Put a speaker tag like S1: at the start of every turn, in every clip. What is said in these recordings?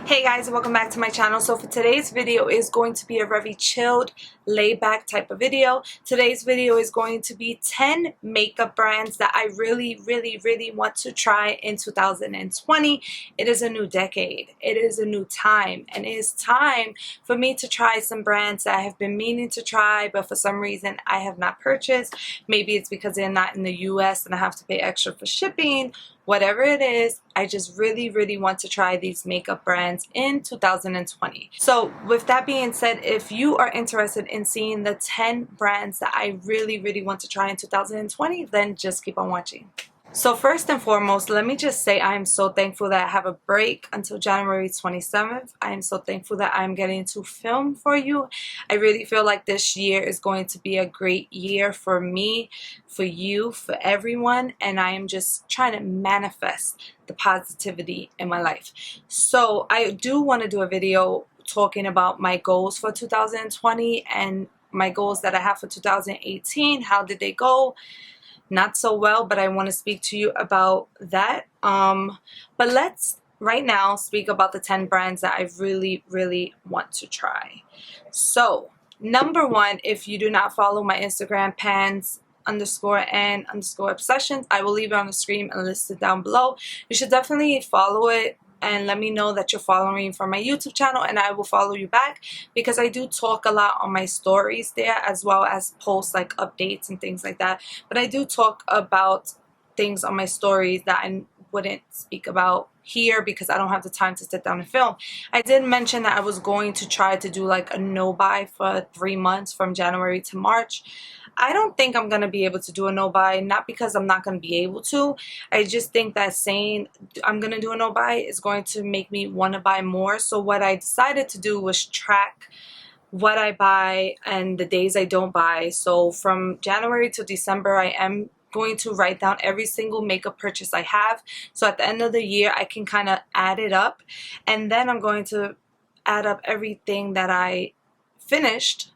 S1: Hey guys, welcome back to my channel. So for today's video is going to be a very chilled, laid back type of video. Today's video is going to be 10 makeup brands that I really want to try in 2020. It is a new decade. It is a new time, and it is time for me to try some brands that I have been meaning to try, but for some reason I have not purchased. Maybe it's because they're not in the US and I have to pay extra for shipping. Whatever it is, I just really want to try these makeup brands in 2020. So with that being said, if you are interested in seeing the 10 brands that I really want to try in 2020, then just keep on watching. So first and foremost, let me just say I am so thankful that I have a break until January 27th. I am so thankful that I'm getting to film for you. I really feel like this year is going to be a great year for me, for you, for everyone, and I am just trying to manifest the positivity in my life. So I do want to do a video talking about my goals for 2020 and my goals that I have for 2018. How did they go? Not so well, but I want to speak to you about that. But let's right now speak about the 10 brands that I really want to try. So number one, if you do not follow my Instagram, pans_and_obsessions, I will leave it on the screen and list it down below. You should definitely follow it and let me know that you're following from my YouTube channel, and I will follow you back because I do talk a lot on my stories there, as well as post like updates and things like that. But I do talk about things on my stories that I wouldn't speak about here because I don't have the time to sit down and film. I did mention that I was going to try to do like a no buy for 3 months from January to March. I don't think I'm going to be able to do a no buy, not because I'm not going to be able to. I just think that saying I'm going to do a no buy is going to make me want to buy more. So what I decided to do was track what I buy and the days I don't buy. So from January to December, I am going to write down every single makeup purchase I have. So at the end of the year, I can kind of add it up. And then I'm going to add up everything that I finished.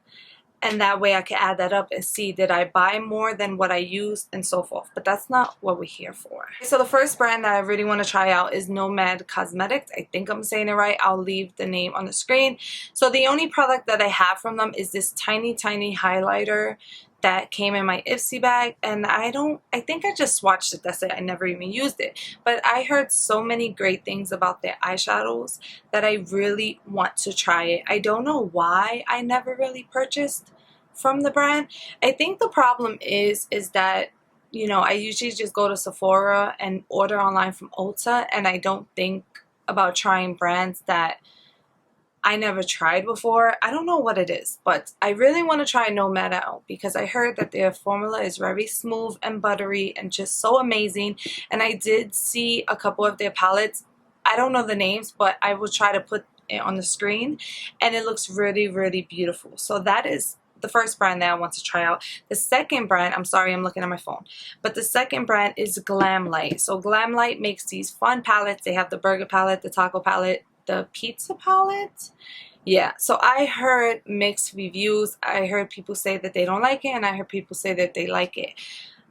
S1: And that way I can add that up and see, did I buy more than what I used and so forth. But that's not what we're here for. So the first brand that I really want to try out is Nomad Cosmetics. I think I'm saying it right. I'll leave the name on the screen. So the only product that I have from them is this tiny highlighter that came in my Ipsy bag, and I think I just swatched it. That's it. I never even used it. But I heard so many great things about their eyeshadows that I really want to try it. I don't know why I never really purchased from the brand. I think the problem is that, you know, I usually just go to Sephora and order online from Ulta, and I don't think about trying brands that I never tried before. I don't know what it is, but I really want to try Nomad out because I heard that their formula is very smooth and buttery and just so amazing. And I did see a couple of their palettes. I don't know the names, but I will try to put it on the screen, and it looks really beautiful. So that is the first brand that I want to try out. The second brand, I'm sorry, I'm looking at my phone, but the second brand is Glamlight. So Glamlight makes these fun palettes. They have the burger palette, the taco palette, the pizza palette. Yeah, so I heard mixed reviews. I heard people say that they don't like it, and I heard people say that they like it.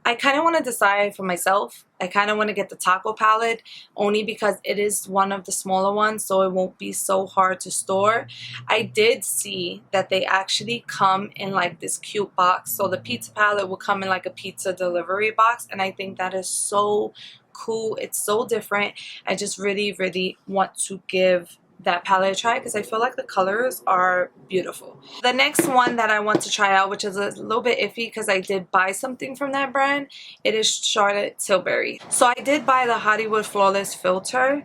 S1: I kind of want to decide for myself. I kind of want to get the taco palette only because it is one of the smaller ones, so it won't be so hard to store. I did see that they actually come in like this cute box. So the pizza palette will come in like a pizza delivery box, and I think that is so cool. It's so different. I just really want to give that palette a try because I feel like the colors are beautiful. The next one that I want to try out, which is a little bit iffy because I did buy something from that brand, it is Charlotte Tilbury. So I did buy the Hollywood Flawless Filter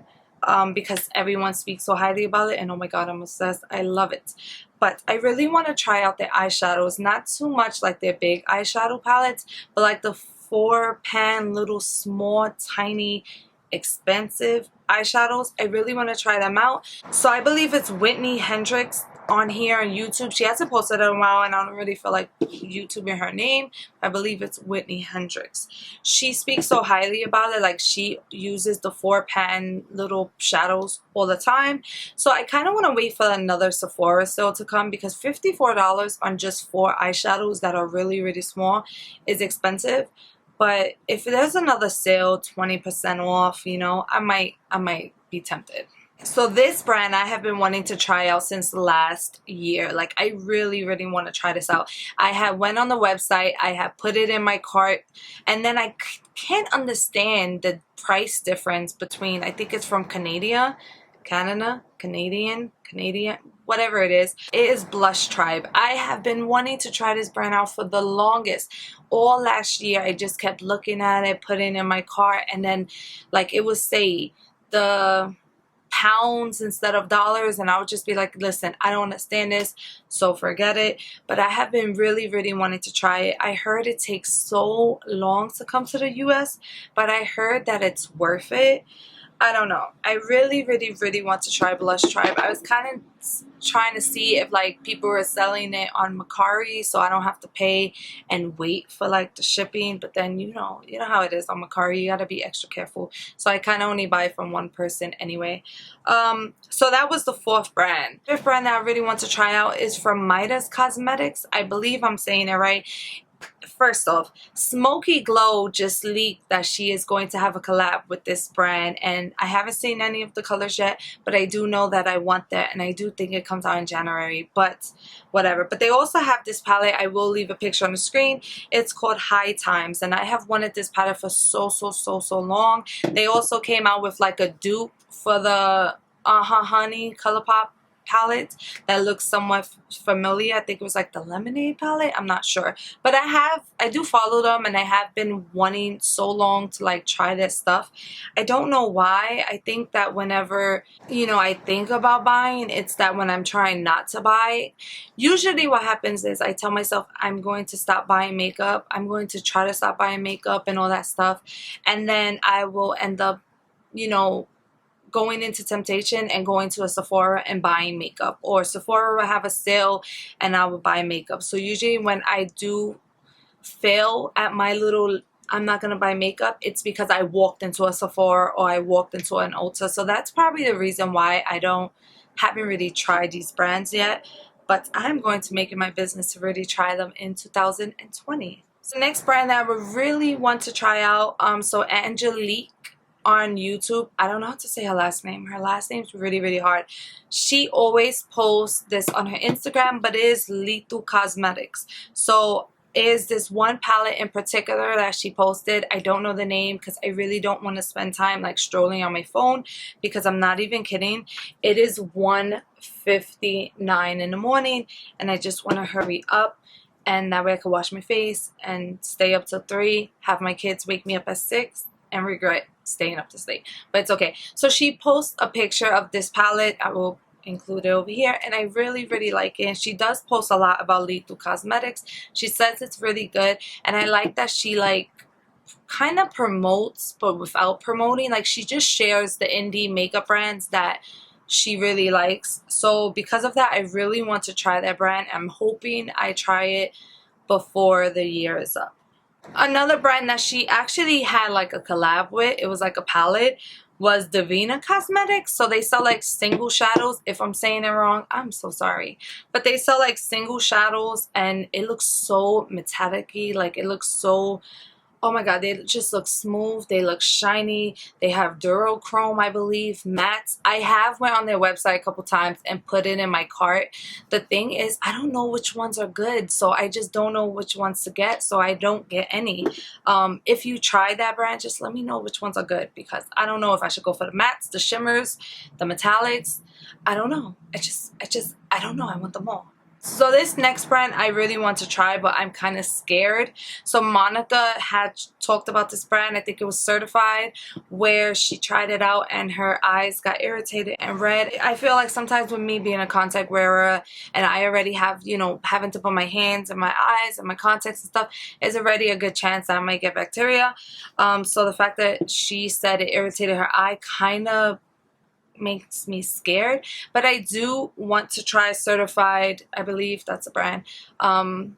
S1: because everyone speaks so highly about it, and oh my god, I'm obsessed. I love it. But I really want to try out their eyeshadows, not too much like their big eyeshadow palettes, but like the 4-pan little small tiny expensive eyeshadows. I really want to try them out. So I believe it's Whitney Hendricks on here on YouTube. She hasn't posted in a while, and I don't really feel like YouTubing her name. I believe it's Whitney Hendricks. She speaks so highly about it. Like, she uses the 4-pan little shadows all the time. So I kind of want to wait for another Sephora sale to come because $54 on just 4 eyeshadows that are really small is expensive. But if there's another sale, 20% off, you know, I might be tempted. So this brand I have been wanting to try out since last year. Like, I really want to try this out. I have went on the website, I have put it in my cart, and then I can't understand the price difference between, I think it's from Canadian, whatever it is. It is Blush Tribe. I have been wanting to try this brand out for the longest. All last year I just kept looking at it, putting it in my cart, and then like it would say the pounds instead of dollars, and I would just be like, listen, I don't understand this, so forget it. But I have been really wanting to try it. I heard it takes so long to come to the US, but I heard that it's worth it. I don't know. I really want to try Blush Tribe. I was kind of trying to see if like people were selling it on Mercari, so I don't have to pay and wait for like the shipping. But then you know how it is on Mercari. You gotta be extra careful. So I kind of only buy from one person anyway. So that was the fourth brand. The fifth brand that I really want to try out is from Midas Cosmetics. I believe I'm saying it right. First off, Smoky Glow just leaked that she is going to have a collab with this brand, and I haven't seen any of the colors yet, but I do know that I want that, and I do think it comes out in January, but whatever. But they also have this palette. I will leave a picture on the screen. It's called High Times, and I have wanted this palette for so long. They also came out with like a dupe for the Honey ColourPop palette that looks somewhat familiar. I think it was like the Lemonade palette. I'm not sure, but I do follow them, and I have been wanting so long to like try this stuff. I don't know why. I think that whenever I think about buying, it's that when I'm trying not to buy, usually what happens is I tell myself I'm going to stop buying makeup, I'm going to try to stop buying makeup and all that stuff, and then I will end up going into temptation and going to a Sephora and buying makeup, or Sephora will have a sale and I will buy makeup. So usually when I do fail at my little I'm not gonna buy makeup, it's because I walked into a Sephora or I walked into an Ulta. So that's probably the reason why I haven't really tried these brands yet, but I'm going to make it my business to really try them in 2020. So next brand that I would really want to try out, so Angelique on YouTube. I don't know how to say her last name. Her last name's really hard. She always posts this on her Instagram, but it is Lethal Cosmetics. So is this one palette in particular that she posted. I don't know the name because I really don't want to spend time like strolling on my phone, because I'm not even kidding. It is 1:59 in the morning and I just want to hurry up, and that way I can wash my face and stay up till 3, have my kids wake me up at 6 and regret staying up this late, but it's okay. So she posts a picture of this palette. I will include it over here, and I really like it. And she does post a lot about Lethal Cosmetics. She says it's really good, and I like that she like kind of promotes but without promoting. Like, she just shares the indie makeup brands that she really likes. So because of that, I really want to try that brand. I'm hoping I try it before the year is up. Another brand that she actually had like a collab with, it was like a palette, was Davina Cosmetics. So they sell like single shadows. If I'm saying it wrong, I'm so sorry. But they sell like single shadows, and it looks so metallic-y. Like, it looks so, oh my god, they just look smooth, they look shiny, they have durochrome, I believe, mattes. I have went on their website a couple times and put it in my cart. The thing is, I don't know which ones are good, so I just don't know which ones to get, so I don't get any. If you try that brand, just let me know which ones are good, because I don't know if I should go for the mattes, the shimmers, the metallics. I don't know. I don't know. I want them all. So this next brand I really want to try, but I'm kind of scared. So Monica had talked about this brand. I think it was Certified, where she tried it out and her eyes got irritated and red. I feel like sometimes with me being a contact wearer and I already have, having to put my hands in my eyes and my contacts and stuff, is already a good chance that I might get bacteria. So the fact that she said it irritated her eye kind of makes me scared, but I do want to try Certified. I believe that's a brand. I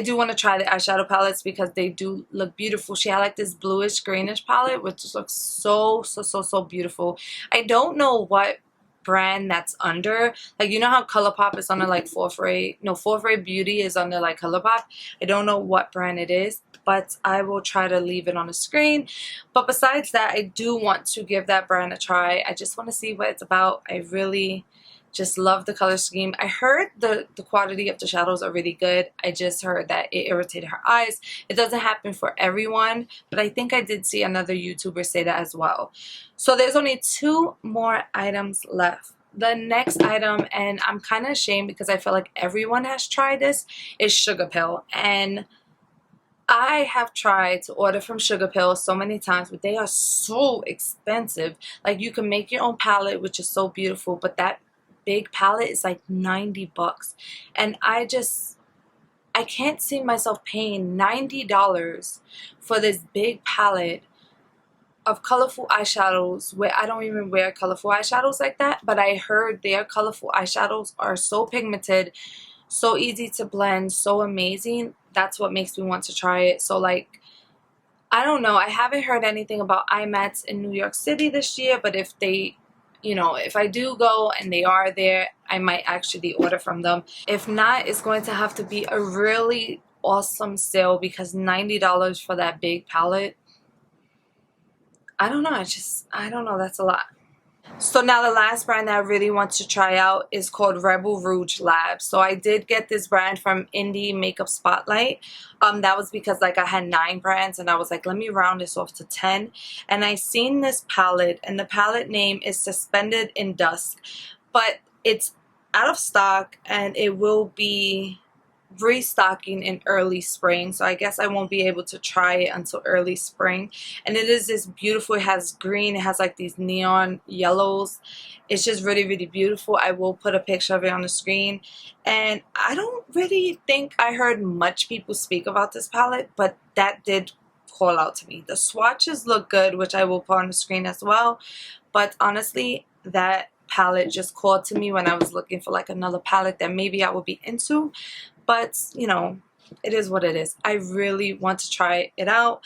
S1: do want to try the eyeshadow palettes because they do look beautiful. She had like this bluish greenish palette which just looks so beautiful. I don't know what brand that's under. Like, you know how ColourPop is under like Fourth Ray Beauty is under like ColourPop. I don't know what brand it is, but I will try to leave it on the screen. But besides that, I do want to give that brand a try. I just want to see what it's about. I really just love the color scheme. I heard the quality of the shadows are really good. I just heard that it irritated her eyes. It doesn't happen for everyone, but I think I did see another YouTuber say that as well. So there's only 2 more items left. The next item, and I'm kind of ashamed because I feel like everyone has tried this, is Sugarpill. And I have tried to order from Sugarpill so many times, but they are so expensive. Like, you can make your own palette, which is so beautiful, but that big palette is like 90 bucks. And I can't see myself paying $90 for this big palette of colorful eyeshadows where I don't even wear colorful eyeshadows like that. But I heard their colorful eyeshadows are so pigmented, so easy to blend, so amazing. That's what makes me want to try it. So, like, I don't know. I haven't heard anything about eye mattes in New York City this year, but if they, you know, if I do go and they are there, I might actually order from them. If not, it's going to have to be a really awesome sale, because $90 for that big palette, I don't know. I don't know. That's a lot. So now the last brand that I really want to try out is called Rouge Labs. So I did get this brand from Indie Makeup Spotlight. That was because, like, I had 9 brands and I was like, let me round this off to 10. And I seen this palette, and the palette name is Suspended in Dusk. But it's out of stock and it will be restocking in early spring, so I guess I won't be able to try it until early spring. And it is this beautiful, it has green, it has like these neon yellows. It's just really, really beautiful. I will put a picture of it on the screen. And I don't really think I heard much people speak about this palette, but that did call out to me. The swatches look good, which I will put on the screen as well, but honestly, that palette just called to me when I was looking for like another palette that maybe I would be into. But, you know, it is what it is. I really want to try it out.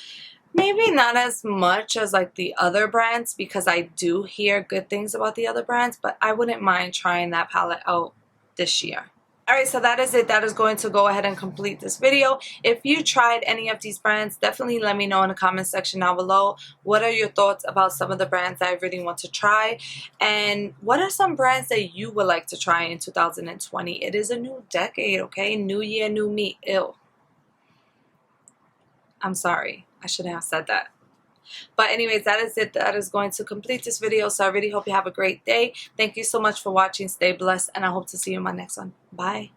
S1: Maybe not as much as like the other brands, because I do hear good things about the other brands, but I wouldn't mind trying that palette out this year. Alright, so that is it. That is going to go ahead and complete this video. If you tried any of these brands, definitely let me know in the comment section down below. What are your thoughts about some of the brands that I really want to try? And what are some brands that you would like to try in 2020? It is a new decade, okay? New year, new me. Ew. I'm sorry. I shouldn't have said that. But anyways, that is it. That is going to complete this video. So I really hope you have a great day. Thank you so much for watching. Stay blessed, and I hope to see you in my next one. Bye.